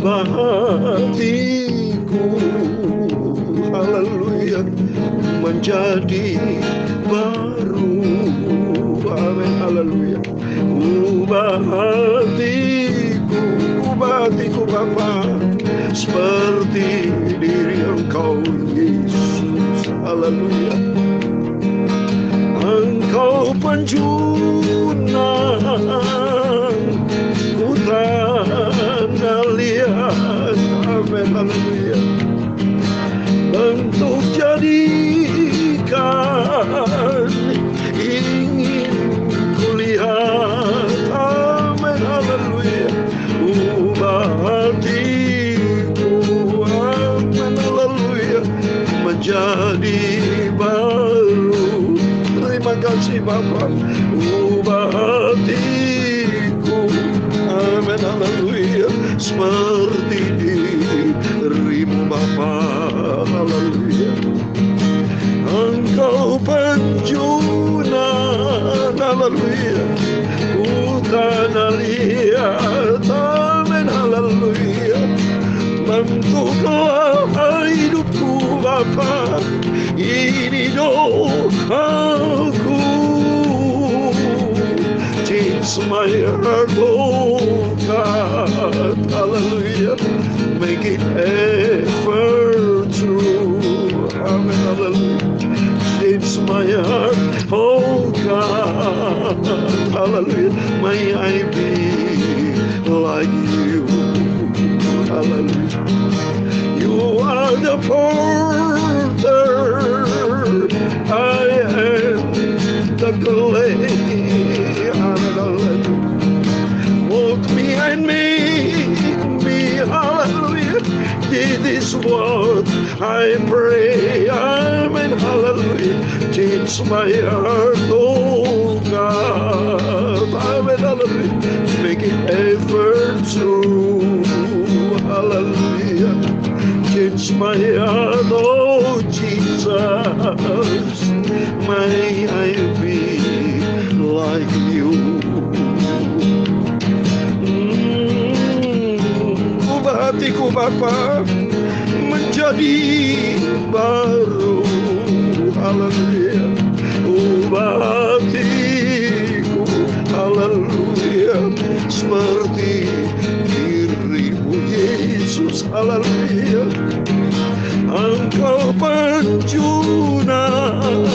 ubah hatiku, haleluya, menjadi baru. Amin, haleluya. Ubah hatiku Bapa, seperti diri Engkau Yesus, haleluya. Engkau penjunan, ku tanah liat, amin, haleluya. Bentuk jadikan, ingin kulihat, amin, haleluya. Ubah hatiku, amin, haleluya, menjadi baru. Terima kasih Bapa. Ubah hatiku, amin, haleluya, seperti diri-Mu Bapa, haleluya. Engkau penjunan, haleluya, ku tanah liat, amin, haleluya. Bentuklah hidupku Bapa, ini doaku. Change my heart, oh God, hallelujah. Make it ever true, amen, hallelujah. Change my heart, oh God, hallelujah. May I be like you, hallelujah. You are the potter, I am the clay, hallelujah. Mold me and make me, hallelujah. This is what I pray, amen, hallelujah. Change my heart, oh God, amen, hallelujah. Make it ever true, hallelujah. Change my heart, oh Jesus. May I be like you. Ubah hatiku Bapa, menjadi baru, haleluya. Ubah hatiku, haleluya, seperti diri-Mu Yesus, haleluya. Engkau penjunan,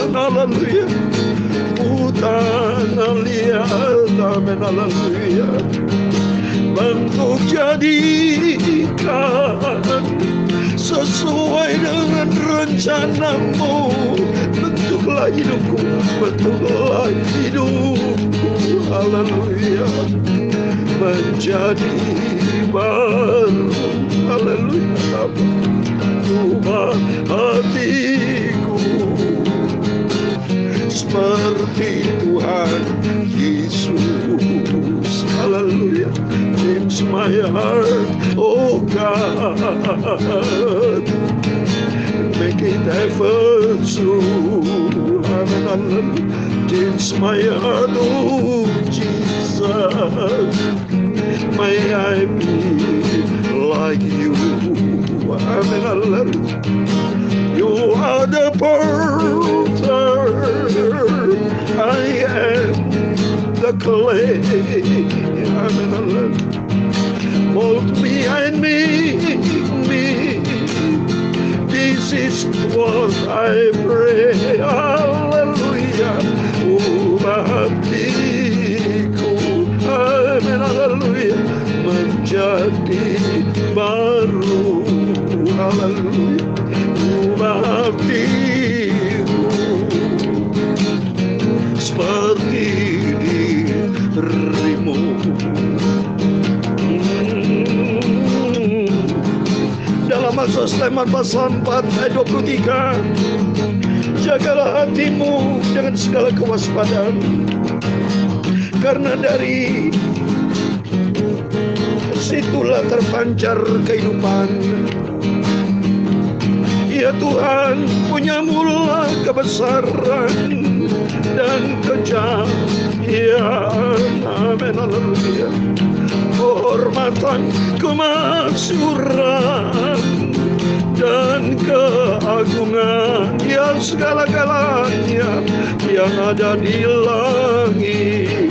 haleluya, ku tanah liat, amin, haleluya. Bentuk jadikan sesuai dengan rencana-Mu. Bentuklah hidupku, bentuklah hidupku, haleluya, menjadi baru, haleluya. Ubah hatiku seperti Tuhan Yesus, haleluya. Change my heart, oh God, make it ever true, amen, hallelujah. Change my heart, oh Jesus, may I be like you, amen, hallelujah. You are the potter, I am the clay, amen, hallelujah. Mold me and make me, this is what I pray, hallelujah. Ubah hatiku, amen, hallelujah, menjadi baru, haleluya. Ubah hatiku seperti diri-Mu. Dalam Mazmur Sulaiman pasal 4 ayat 23, jagalah hatimu dengan segala kewaspadaan, karena dari situlah terpancar kehidupan. Ya Tuhan, punya-Mulah kebesaran dan kejayaan, amin, amin, haleluya. Kehormatan, kemasyuran, dan keagungan yang segala-galanya yang ada di langit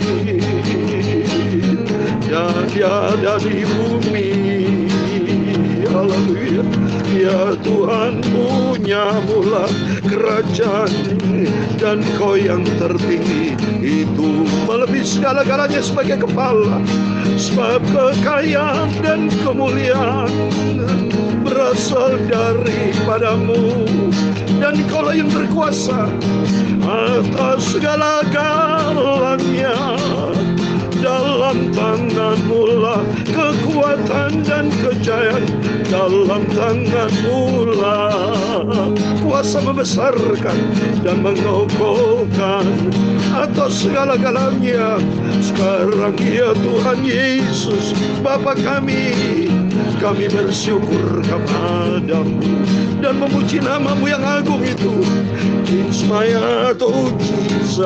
dan ada di bumi. Haleluya. Ya Tuhan, punya mula kerajaan, dan Kau yang tertinggi itu melebihi segala-galanya sebagai kepala. Sebab kekayaan dan kemuliaan berasal daripadamu, dan Kaulah yang berkuasa atas segala-galanya. Dalam tangan-Mu lah kekuatan dan kejayaan, dalam tangan-Mu lah kuasa membesarkan dan mengokohkan atas segala-galanya. Sekarang ya Tuhan Yesus Bapa kami bersyukur kepada-Mu dan memuji nama-Mu yang agung itu. It's my heart, oh Jesus,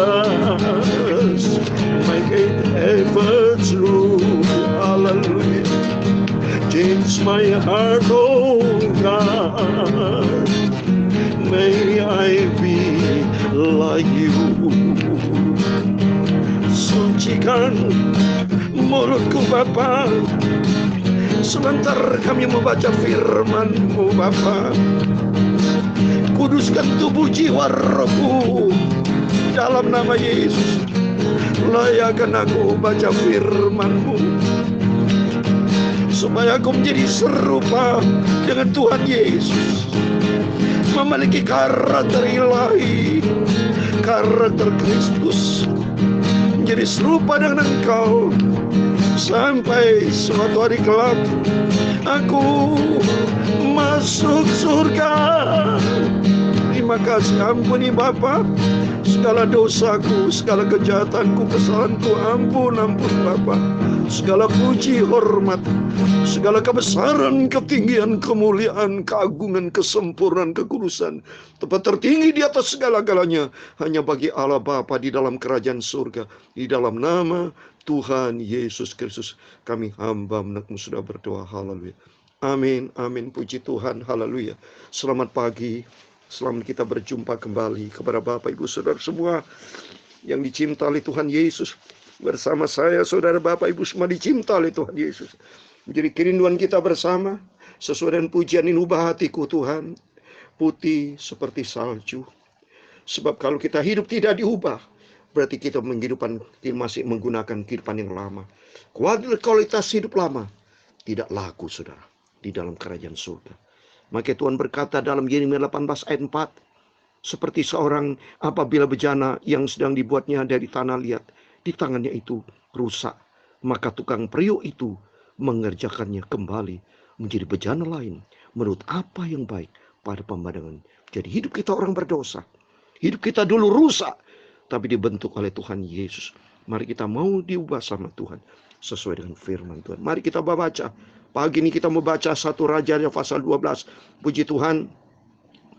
my faith ever true. Hallelujah. Change my heart, oh God, may I be like You. Sucikan mulutku Bapa, sebentar kami membaca firman-Mu Bapa. Kuduskan tubuh jiwa rohku dalam nama Yesus. Layakkan aku baca firman-Mu, supaya aku menjadi serupa dengan Tuhan Yesus, memiliki karakter ilahi, karakter Kristus, menjadi serupa dengan Engkau sampai suatu hari kelak aku masuk surga. Terima kasih, ampuni Bapa segala dosaku, segala kejahatanku, kesalahanku. Ampun Bapa. Segala puji, hormat, segala kebesaran, ketinggian, kemuliaan, keagungan, kesempurnaan, kekudusan, tempat tertinggi di atas segala-galanya hanya bagi Allah Bapa di dalam kerajaan surga. Di dalam nama Tuhan Yesus Kristus kami hamba anak-Mu sudah berdoa. Haleluya. Amin, amin. Puji Tuhan, haleluya. Selamat pagi, selamat kita berjumpa kembali kepada Bapak Ibu Saudara semua yang dicinta oleh Tuhan Yesus. Bersama saya, saudara Bapak Ibu semua dicinta oleh Tuhan Yesus. Menjadi kerinduan kita bersama, sesuai dengan pujian ini, ubah hatiku Tuhan, putih seperti salju. Sebab kalau kita hidup tidak diubah, berarti kita masih menggunakan kehidupan yang lama. Kualitas hidup lama tidak laku, saudara, di dalam kerajaan surga. Maka Tuhan berkata dalam Yeremia 18 ayat 4, seperti seorang apabila bejana yang sedang dibuatnya dari tanah liat, di tangannya itu rusak, maka tukang periuk itu mengerjakannya kembali menjadi bejana lain menurut apa yang baik pada pemandangan. Jadi hidup kita orang berdosa, hidup kita dulu rusak, tapi dibentuk oleh Tuhan Yesus. Mari kita mau diubah sama Tuhan sesuai dengan firman Tuhan. Mari kita baca. Pagi ini kita membaca 1 Raja pasal 12. Puji Tuhan.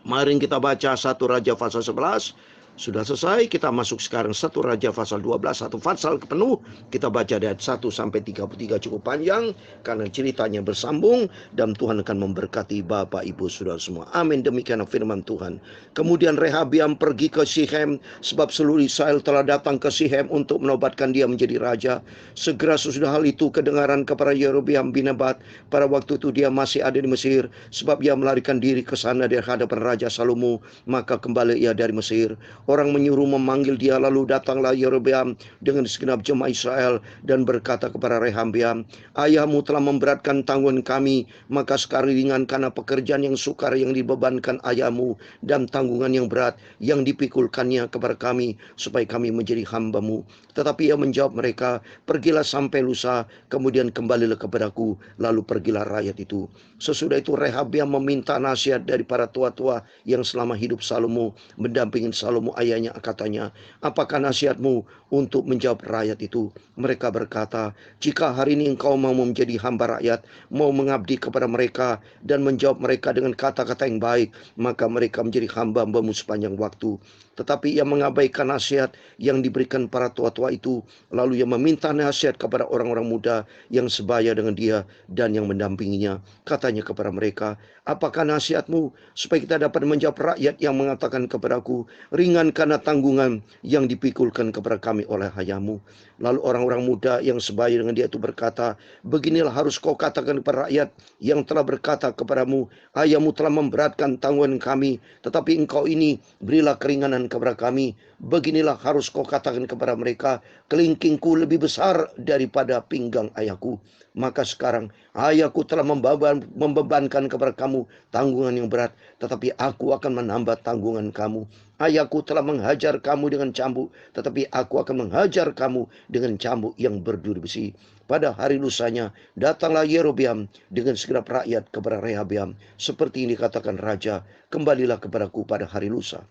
Mari kita baca 1 Raja pasal 11. Sudah selesai, kita masuk sekarang 1 Raja pasal 12, satu pasal penuh. Kita baca dari ayat 1 sampai 33, cukup panjang karena ceritanya bersambung dan Tuhan akan memberkati Bapak Ibu Saudara semua. Amin. Demikian firman Tuhan. Kemudian Rehabiam pergi ke Sihem, sebab seluruh Israel telah datang ke Sihem untuk menobatkan dia menjadi raja. Segera sesudah hal itu kedengaran kepada Yerobeam bin Nebat. Pada waktu itu dia masih ada di Mesir, sebab ia melarikan diri ke sana dari hadapan Raja Salomo. Maka kembali ia dari Mesir. Orang menyuruh memanggil dia, lalu datanglah Yerobeam dengan segenap jemaah Israel dan berkata kepada Rehabiam, ayahmu telah memberatkan tanggungan kami, maka sekarang ringankanlah pekerjaan yang sukar yang dibebankan ayahmu dan tanggungan yang berat yang dipikulkannya kepada kami, supaya kami menjadi hamba-Mu. Tetapi ia menjawab mereka, pergilah sampai lusa, kemudian kembalilah kepadaku. Lalu pergilah rakyat itu. Sesudah itu Rehabiam meminta nasihat dari para tua-tua yang selama hidup Salomo mendampingi Salomo ayahnya. Katanya, apakah nasihatmu untuk menjawab rakyat itu? Mereka berkata, jika hari ini engkau mau menjadi hamba rakyat, mau mengabdi kepada mereka dan menjawab mereka dengan kata-kata yang baik, maka mereka menjadi hamba-Mu sepanjang waktu. Tetapi ia mengabaikan nasihat yang diberikan para tua-tua itu. Lalu ia meminta nasihat kepada orang-orang muda yang sebaya dengan dia dan yang mendampinginya. Katanya kepada mereka, apakah nasihatmu supaya kita dapat menjawab rakyat yang mengatakan kepadaku, ringankanlah tanggungan yang dipikulkan kepada kami oleh ayahmu. Lalu orang-orang muda yang sebaya dengan dia itu berkata, beginilah harus kau katakan kepada rakyat yang telah berkata kepadamu, ayahmu telah memberatkan tanggungan kami, tetapi engkau ini berilah keringanan kepada kami. Beginilah harus kau katakan kepada mereka, kelingkingku lebih besar daripada pinggang ayahku. Maka sekarang ayahku telah membebankan kepada kamu tanggungan yang berat, tetapi aku akan menambah tanggungan kamu. Ayahku telah menghajar kamu dengan cambuk, tetapi aku akan menghajar kamu dengan cambuk yang berduri besi. Pada hari lusanya datanglah Yerobeam dengan segenap rakyat kepada Rehabeam, seperti ini dikatakan raja, kembalilah kepadaku pada hari lusa.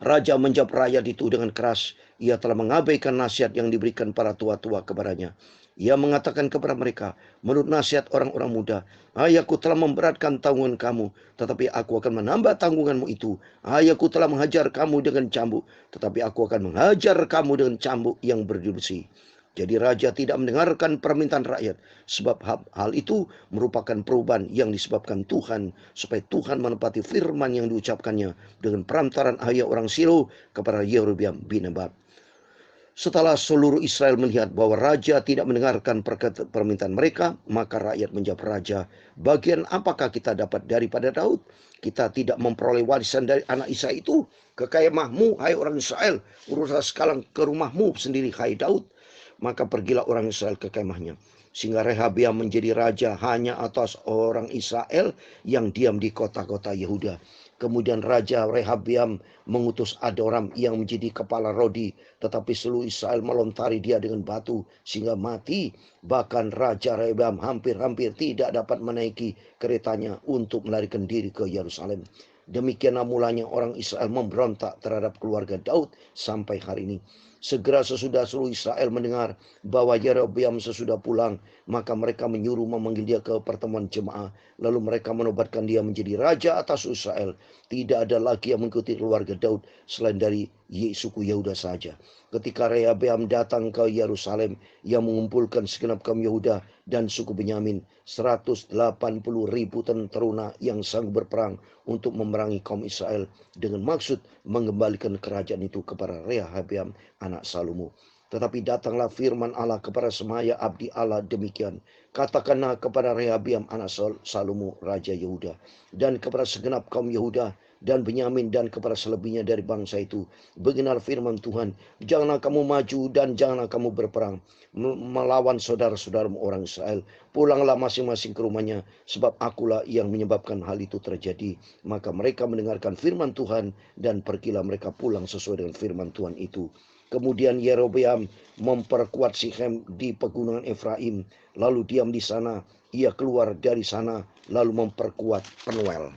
Raja menjawab rakyat itu dengan keras. Ia telah mengabaikan nasihat yang diberikan para tua-tua kepadanya. Ia mengatakan kepada mereka, menurut nasihat orang-orang muda, ayahku telah memberatkan tanggungan kamu, tetapi aku akan menambah tanggunganmu itu. Ayahku telah menghajar kamu dengan cambuk, tetapi aku akan menghajar kamu dengan cambuk yang berduri besi. Jadi raja tidak mendengarkan permintaan rakyat, sebab hal itu merupakan perubahan yang disebabkan Tuhan, supaya Tuhan menepati firman yang diucapkannya dengan perantaran ayah orang Silo kepada Yerobeam bin Nebat. Setelah seluruh Israel melihat bahwa raja tidak mendengarkan permintaan mereka, maka rakyat menjawab raja, bagian apakah kita dapat daripada Daud? Kita tidak memperoleh warisan dari anak Isai itu. Ke kemahmu, hai orang Israel, uruslah sekarang ke rumahmu sendiri, hai Daud. Maka pergilah orang Israel ke kemahnya. Sehingga Rehabeam menjadi raja hanya atas orang Israel yang diam di kota-kota Yehuda. Kemudian Raja Rehabeam mengutus Adoram yang menjadi kepala Rodi. Tetapi seluruh Israel melontari dia dengan batu sehingga mati. Bahkan Raja Rehabeam hampir-hampir tidak dapat menaiki keretanya untuk melarikan diri ke Yerusalem. Demikianlah mulanya orang Israel memberontak terhadap keluarga Daud sampai hari ini. Segera sesudah seluruh Israel mendengar bahwa Yerobeam sesudah pulang, maka mereka menyuruh memanggil dia ke pertemuan jemaah. Lalu mereka menobatkan dia menjadi raja atas Israel. Tidak ada lagi yang mengikuti keluarga Daud selain dari suku Yehuda saja. Ketika Rehabeam datang ke Yerusalem, ia mengumpulkan segenap kaum Yehuda dan suku Benyamin, 180.000 tentera yang sanggup berperang untuk memerangi kaum Israel dengan maksud mengembalikan kerajaan itu kepada Rehabeam anak Salomo. Tetapi datanglah firman Allah kepada Semaya abdi Allah demikian. Katakanlah kepada Rehabeam anak Salomo raja Yehuda dan kepada segenap kaum Yehuda dan Benyamin dan kepada selebihnya dari bangsa itu. Beginilah firman Tuhan, janganlah kamu maju dan janganlah kamu berperang melawan saudara-saudaramu orang Israel. Pulanglah masing-masing ke rumahnya, sebab akulah yang menyebabkan hal itu terjadi. Maka mereka mendengarkan firman Tuhan dan pergilah mereka pulang sesuai dengan firman Tuhan itu. Kemudian Yerobeam memperkuat Sikhem di pegunungan Efraim, lalu diam di sana. Ia keluar dari sana lalu memperkuat Penuel.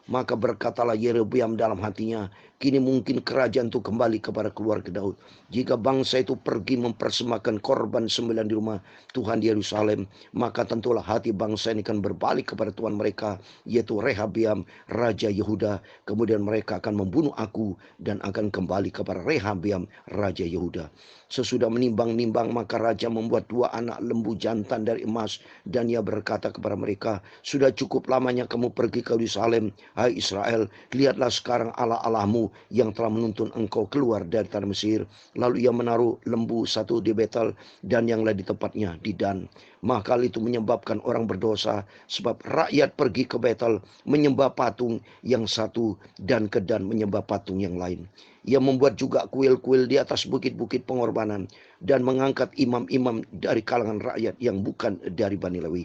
Maka berkatalah Yerobeam dalam hatinya, kini mungkin kerajaan itu kembali kepada keluarga Daud. Jika bangsa itu pergi mempersembahkan korban sembilan di rumah Tuhan di Yerusalem, maka tentulah hati bangsa ini akan berbalik kepada Tuhan mereka, yaitu Rehabeam, Raja Yehuda. Kemudian mereka akan membunuh aku dan akan kembali kepada Rehabeam, Raja Yehuda. Sesudah menimbang-nimbang, maka raja membuat 2 anak lembu jantan dari emas, dan ia berkata kepada mereka, sudah cukup lamanya kamu pergi ke Yerusalem, hai Israel. Lihatlah sekarang Allah-Allahmu yang telah menuntun engkau keluar dari tanah Mesir. Lalu ia menaruh lembu satu di Betel dan yang lain di tempatnya di Dan. Maka hal itu menyebabkan orang berdosa, sebab rakyat pergi ke Betel menyembah patung yang satu dan ke Dan menyembah patung yang lain. Ia membuat juga kuil-kuil di atas bukit-bukit pengorbanan dan mengangkat imam-imam dari kalangan rakyat yang bukan dari Bani Lewi.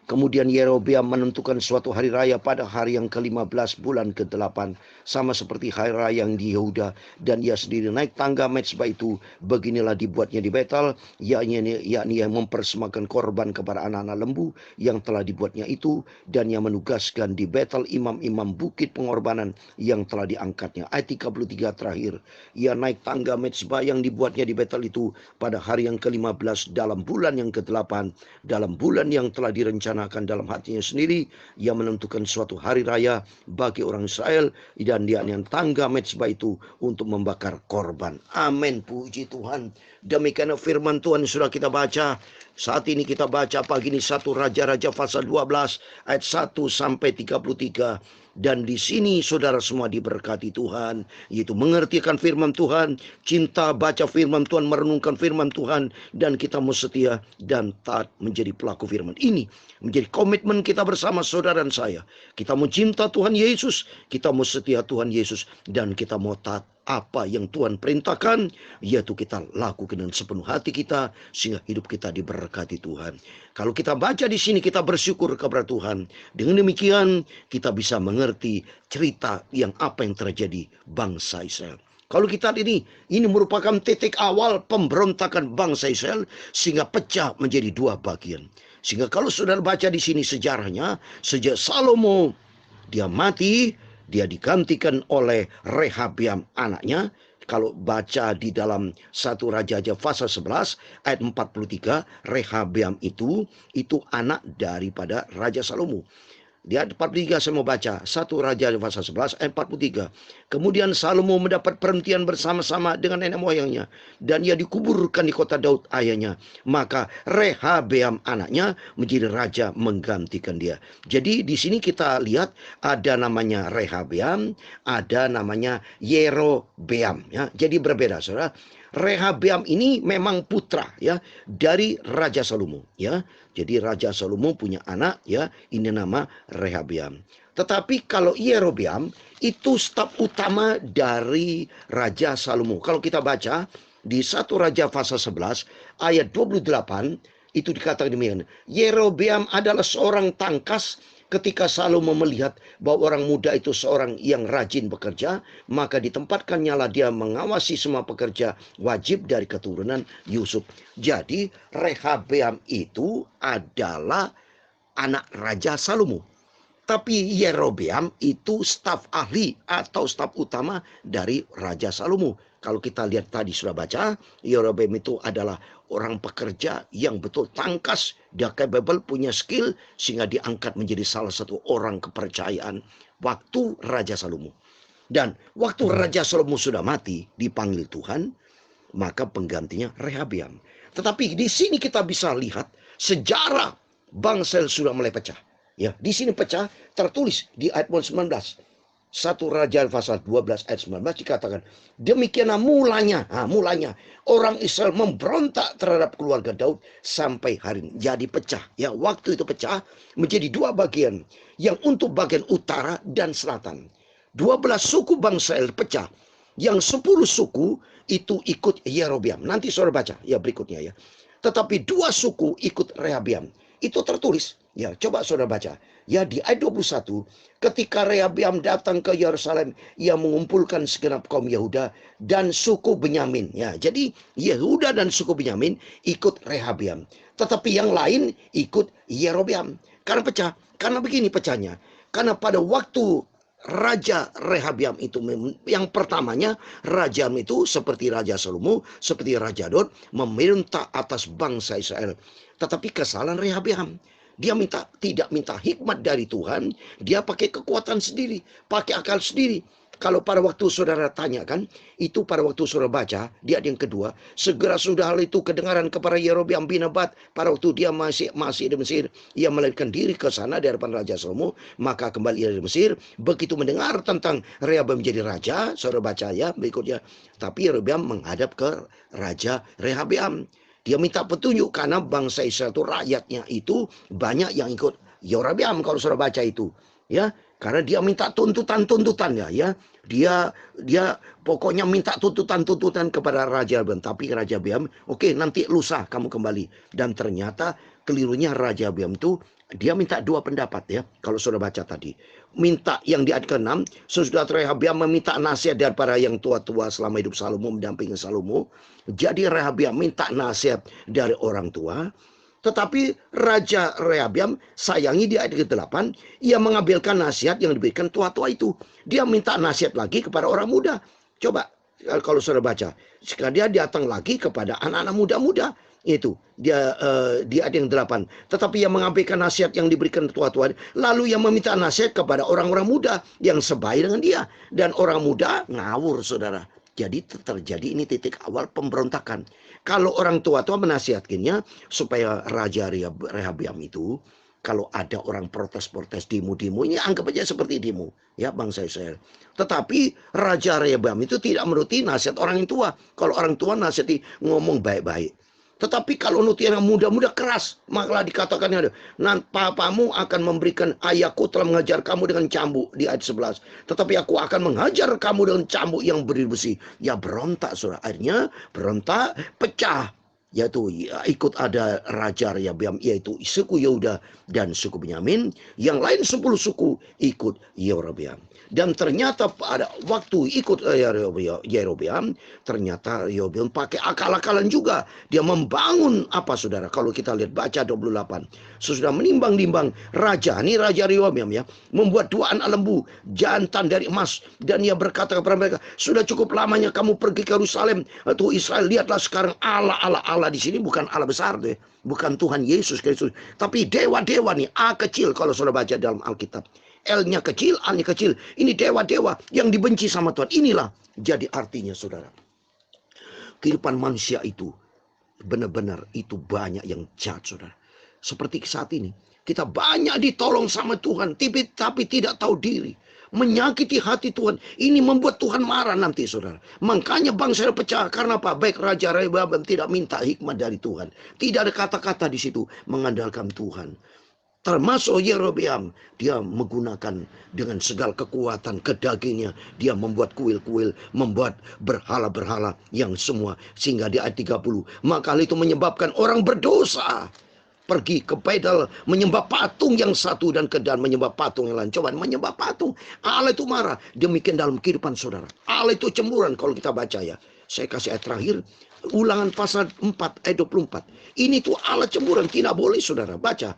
Kemudian Yerobeam menentukan suatu hari raya pada hari yang ke-15 bulan ke-8, sama seperti hari raya yang di Yehuda, dan ia sendiri naik tangga mezbah itu. Beginilah dibuatnya di Betel, yakni yang mempersembahkan korban kepada anak-anak lembu yang telah dibuatnya itu, dan yang menugaskan di Betel imam-imam bukit pengorbanan yang telah diangkatnya. Ayat 33 terakhir, ia naik tangga mezbah yang dibuatnya di Betel itu pada hari yang ke-15 dalam bulan yang ke-8, dalam bulan yang telah direncanakan rencanakan dalam hatinya sendiri. Ia menentukan suatu hari raya bagi orang Israel, dan dia yang tangga mezbah itu untuk membakar korban. Amin, puji Tuhan. Demikian firman Tuhan yang sudah kita baca. Saat ini kita baca pagi ini 1 Raja-Raja pasal 12 ayat 1 sampai 33. Dan di sini saudara semua diberkati Tuhan, yaitu mengerti akan firman Tuhan, cinta baca firman Tuhan, merenungkan firman Tuhan, dan kita mau setia dan taat menjadi pelaku firman. Ini menjadi komitmen kita bersama saudara dan saya. Kita mau cinta Tuhan Yesus, kita mau setia Tuhan Yesus, dan kita mau taat apa yang Tuhan perintahkan, yaitu kita lakukan dengan sepenuh hati kita, sehingga hidup kita diberkati Tuhan. Kalau kita baca di sini, kita bersyukur kepada Tuhan. Dengan demikian, kita bisa mengerti cerita apa yang terjadi bangsa Israel. Kalau kita lihat ini merupakan titik awal pemberontakan bangsa Israel, sehingga pecah menjadi dua bagian. Sehingga kalau saudara baca di sini sejarahnya, sejak Salomo dia mati, dia digantikan oleh Rehabeam anaknya. Kalau baca di dalam 1 Raja-Raja pasal 11 ayat 43, Rehabeam itu anak daripada Raja Salomo. Di ayat 43 saya mau baca 1 Raja pasal 11 ayat 43. Kemudian Salomo mendapat perhentian bersama-sama dengan nenek moyangnya, dan ia dikuburkan di kota Daud ayahnya. Maka Rehabeam anaknya menjadi raja menggantikan dia. Jadi di sini kita lihat ada namanya Rehabeam, ada namanya Yerobeam ya. Jadi berbeda saudara. Rehabeam ini memang putra ya dari Raja Salomo ya. Jadi Raja Salomo punya anak ya, ini nama Rehabeam. Tetapi kalau Yerobeam itu staf utama dari Raja Salomo. Kalau kita baca di 1 Raja pasal 11 ayat 28 itu dikatakan demikian. Yerobeam adalah seorang tangkas. Ketika Salomo melihat bahwa orang muda itu seorang yang rajin bekerja, maka ditempatkannya lah dia mengawasi semua pekerja wajib dari keturunan Yusuf. Jadi Rehabeam itu adalah anak Raja Salomo. Tapi Yerobeam itu staf ahli atau staf utama dari Raja Salomo. Kalau kita lihat tadi sudah baca, Yerobeam itu adalah orang pekerja yang betul tangkas, dia capable, punya skill, sehingga diangkat menjadi salah satu orang kepercayaan waktu Raja Salomo. Dan waktu Raja Salomo sudah mati, dipanggil Tuhan, maka penggantinya Rehabeam. Tetapi di sini kita bisa lihat sejarah bangsa sudah mulai pecah. Ya, di sini pecah tertulis di ayat 19. 1 Raja pasal 12 ayat 19 dikatakan, demikianlah mulanya orang Israel memberontak terhadap keluarga Daud sampai hari ini. Jadi pecah. Ya, waktu itu pecah menjadi dua bagian. Yang untuk bagian utara dan selatan. 12 suku bangsa Israel pecah. Yang 10 suku itu ikut Yerobeam. Nanti saudara baca ya berikutnya ya. Tetapi 2 suku ikut Rehabeam. Itu tertulis. Ya, coba saudara baca. Ya, di ayat 21, ketika Rehabeam datang ke Yerusalem, ia mengumpulkan segenap kaum Yehuda dan suku Benyamin. Ya, jadi Yehuda dan suku Benyamin ikut Rehabeam. Tetapi yang lain ikut Yerobeam. Karena pecah. Karena begini pecahnya. Karena pada waktu Raja Rehabeam itu, yang pertamanya Raja itu seperti Raja Salomo, seperti Raja Daud, memerintah atas bangsa Israel. Tetapi kesalahan Rehabeam, dia tidak minta hikmat dari Tuhan, dia pakai kekuatan sendiri, pakai akal sendiri. Kalau pada waktu saudara tanyakan, itu pada waktu saudara baca di ayat yang kedua, segera sudah hal itu kedengaran kepada Yerobeam bin Nebat pada waktu dia masih di Mesir, ia melarikan diri ke sana dari hadapan Raja Salomo, maka kembali dari Mesir. Begitu mendengar tentang Rehabeam menjadi raja, saudara baca ya berikutnya, tapi Yerobeam menghadap ke Raja Rehabeam. Dia minta petunjuk karena bangsa Israel itu rakyatnya itu banyak yang ikut Yerobeam kalau saudara baca itu, ya. Karena dia minta tuntutan ya. Dia pokoknya minta tuntutan kepada Raja Rehabeam. Tapi Raja Rehabeam, oke, nanti lusa kamu kembali. Dan ternyata kelirunya Raja Rehabeam itu dia minta 2 pendapat ya. Kalau sudah baca tadi, minta yang di ayat ke-6, sesudah Rehabeam meminta nasihat daripada yang tua-tua selama hidup Salomo, mendampingi Salomo. Jadi Rehabeam minta nasihat dari orang tua. Tetapi Raja Rehabeam sayangi di ayat ke-8, ia mengambilkan nasihat yang diberikan tua-tua itu. Dia minta nasihat lagi kepada orang muda. Coba kalau saudara baca, sekarang dia datang lagi kepada anak-anak muda-muda. Itu dia di ayat yang 8. Tetapi yang mengabaikan nasihat yang diberikan tua-tua, lalu yang meminta nasihat kepada orang-orang muda yang sebaya dengan dia, dan orang muda ngawur, saudara. Jadi terjadi ini titik awal pemberontakan. Kalau orang tua-tua menasihatkannya supaya Raja Rehabiam itu, kalau ada orang protes-protes, demo-demo, ini anggap aja seperti demo, ya bangsa Israel. Tetapi Raja Rehabiam itu tidak menuruti nasihat orang yang tua. Kalau orang tua nasihati ngomong baik-baik. Tetapi kalau nuti yang muda-muda keras, maka dikatakan ada, nanti papamu akan memberikan, ayahku telah mengajar kamu dengan cambuk di ayat 11. Tetapi aku akan mengajar kamu dengan cambuk yang besi. Ya berontak, saudara. Akhirnya berontak, pecah. Yaitu ikut ada Raja Rehabiam, yaitu suku Yehuda dan suku Benyamin. Yang lain 10 suku ikut Yerobeam. Dan ternyata pada waktu ikut Yerobeam, ternyata Yerobeam pakai akal-akalan juga. Dia membangun apa, saudara? Kalau kita lihat baca 28, sesudah menimbang-nimbang raja, ini Raja Rehabiam ya, membuat 2 anak lembu jantan dari emas, dan ia berkata kepada mereka, sudah cukup lamanya kamu pergi ke Yerusalem atau Israel, lihatlah sekarang Allah di sini bukan Allah besar deh, bukan Tuhan Yesus Kristus, tapi dewa-dewa nih, A kecil kalau sudah baca dalam Alkitab. L-nya kecil, A-nya kecil. Ini dewa-dewa yang dibenci sama Tuhan. Inilah jadi artinya, saudara. Kehidupan manusia itu benar-benar itu banyak yang jahat, saudara. Seperti saat ini, kita banyak ditolong sama Tuhan, tapi tidak tahu diri. Menyakiti hati Tuhan. Ini membuat Tuhan marah nanti, saudara. Makanya bangsa pecah. Karena apa? Baik Raja Rehabiam tidak minta hikmat dari Tuhan. Tidak ada kata-kata di situ mengandalkan Tuhan. Termasuk Yerobeam, dia menggunakan dengan segala kekuatan kedagingnya, dia membuat kuil-kuil, membuat berhala-berhala yang semua, sehingga di ayat 30, maka hal itu menyebabkan orang berdosa pergi ke Bedel menyembah patung yang satu, dan kedan menyembah patung yang lain. Coba menyembah patung, Allah itu marah. Demikian dalam kehidupan saudara, Allah itu cemburuan. Kalau kita baca ya, saya kasih ayat terakhir, Ulangan pasal 4 ayat 24. Ini tuh Allah cemburuan, tidak boleh saudara baca.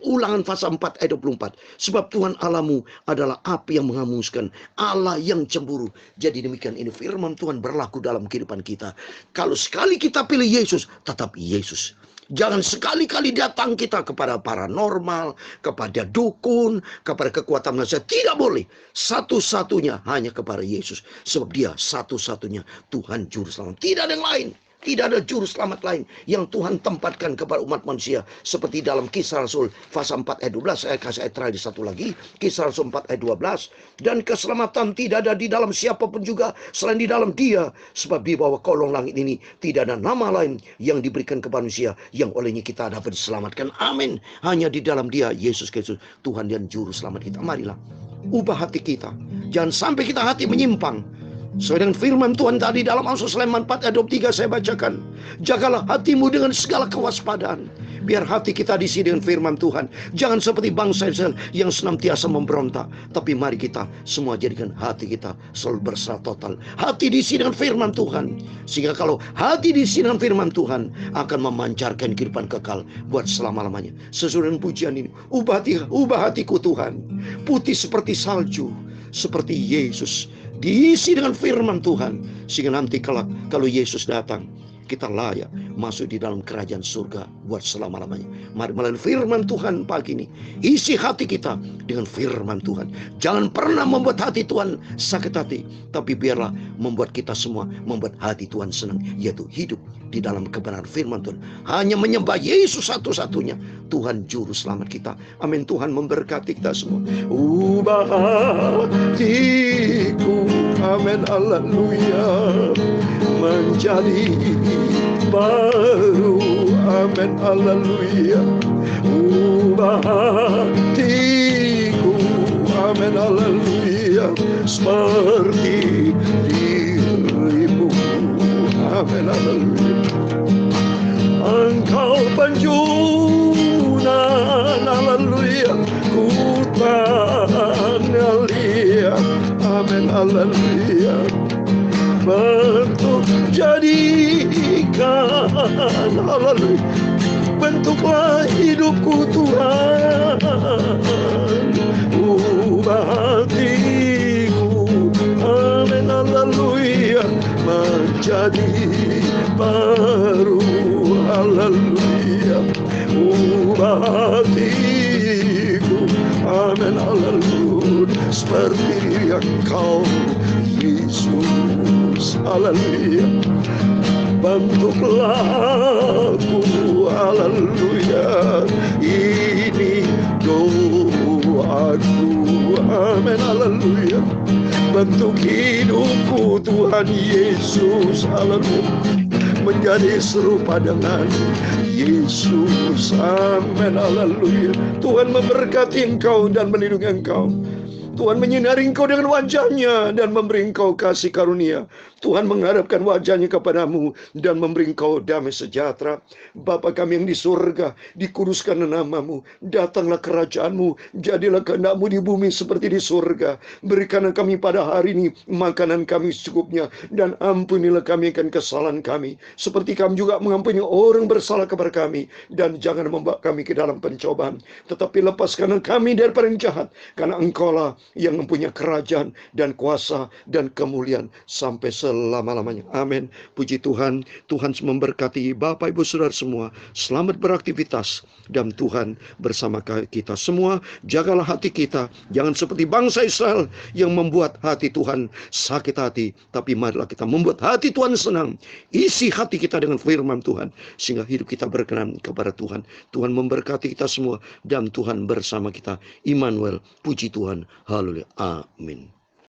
Ulangan pasal 4 ayat 24. Sebab Tuhan Allahmu adalah api yang menghanguskan, Allah yang cemburu. Jadi demikian ini firman Tuhan berlaku dalam kehidupan kita. Kalau sekali kita pilih Yesus, tetap Yesus. Jangan sekali-kali datang kita kepada paranormal, kepada dukun, kepada kekuatan manusia. Tidak boleh. Satu-satunya hanya kepada Yesus. Sebab dia satu-satunya Tuhan Juru Selamat. Tidak ada yang lain. Tidak ada juru selamat lain yang Tuhan tempatkan kepada umat manusia. Seperti dalam Kisah Rasul pasal 4 ayat 12. Saya kasih ayat terakhir satu lagi. Kisah Rasul 4 ayat 12. Dan keselamatan tidak ada di dalam siapapun juga selain di dalam dia. Sebab di bawah kolong langit ini tidak ada nama lain yang diberikan kepada manusia yang olehnya kita dapat diselamatkan. Amin. Hanya di dalam dia, Yesus Kristus, Tuhan dan juru selamat kita. Marilah ubah hati kita. Jangan sampai kita hati menyimpang. Sesuai dengan firman Tuhan tadi dalam Amsal Sulaiman 4 ayat 23 saya bacakan. Jagalah hatimu dengan segala kewaspadaan. Biar hati kita diisi dengan firman Tuhan. Jangan seperti bangsa Israel yang senantiasa memberontak. Tapi mari kita semua jadikan hati kita selalu berserah total. Hati diisi dengan firman Tuhan. Sehingga kalau hati diisi dengan firman Tuhan, akan memancarkan kehidupan kekal buat selama-lamanya. Sesuai dengan pujian ini, ubah hatiku Tuhan. Putih seperti salju, seperti Yesus. Diisi dengan firman Tuhan, sehingga nanti kalau Yesus datang, kita layak masuk di dalam kerajaan surga buat selama-lamanya. Mari melalui firman Tuhan pagi ini, isi hati kita dengan firman Tuhan. Jangan pernah membuat hati Tuhan sakit hati, tapi biarlah membuat kita semua membuat hati Tuhan senang, yaitu hidup di dalam kebenaran firman Tuhan. Hanya menyembah Yesus satu-satunya Tuhan Juru Selamat kita. Amin. Tuhan memberkati kita semua. Ubah hatiku, amin, haleluya, menjadi baru, amin, haleluya. Ubah hatiku, amin, haleluya, seperti dirimu, amin, haleluya. Engkau penjunan, haleluya, ku lihat, amin, haleluya. Bentuk jadikan, haleluya, bentuklah hidupku Tuhan. Ubah hatiku, amin, haleluya, menjadi baru, haleluya. seperti Engkau, Yesus. Haleluya. Bantulah aku, haleluya. Ini doaku, amin, haleluya. Bentuk hidupku Tuhan Yesus, haleluya, menjadi serupa dengan Yesus, amin, haleluya. Tuhan memberkati engkau dan melindungi engkau. Tuhan menyinari engkau dengan wajah-Nya dan memberi engkau kasih karunia. Tuhan menghadapkan wajah-Nya kepadamu dan memberi engkau damai sejahtera. Bapa kami yang di surga, dikuduskan nama-Mu, datanglah kerajaan-Mu, jadilah kehendak-Mu di bumi seperti di surga. Berikanlah kami pada hari ini makanan kami secukupnya, dan ampunilah kami akan kesalahan kami, seperti kami juga mengampuni orang bersalah kepada kami. Dan jangan membawa kami ke dalam pencobaan, tetapi lepaskanlah kami daripada yang jahat, karena Engkau-lah yang mempunyai kerajaan dan kuasa dan kemuliaan sampai selama-lamanya. Amin. Puji Tuhan. Tuhan memberkati Bapak Ibu Saudara semua. Selamat beraktivitas dan Tuhan bersama kita semua. Jagalah hati kita, jangan seperti bangsa Israel yang membuat hati Tuhan sakit hati, tapi marilah kita membuat hati Tuhan senang. Isi hati kita dengan firman Tuhan, sehingga hidup kita berkenan kepada Tuhan. Tuhan memberkati kita semua dan Tuhan bersama kita. Immanuel. Puji Tuhan. Haleluya. Amin.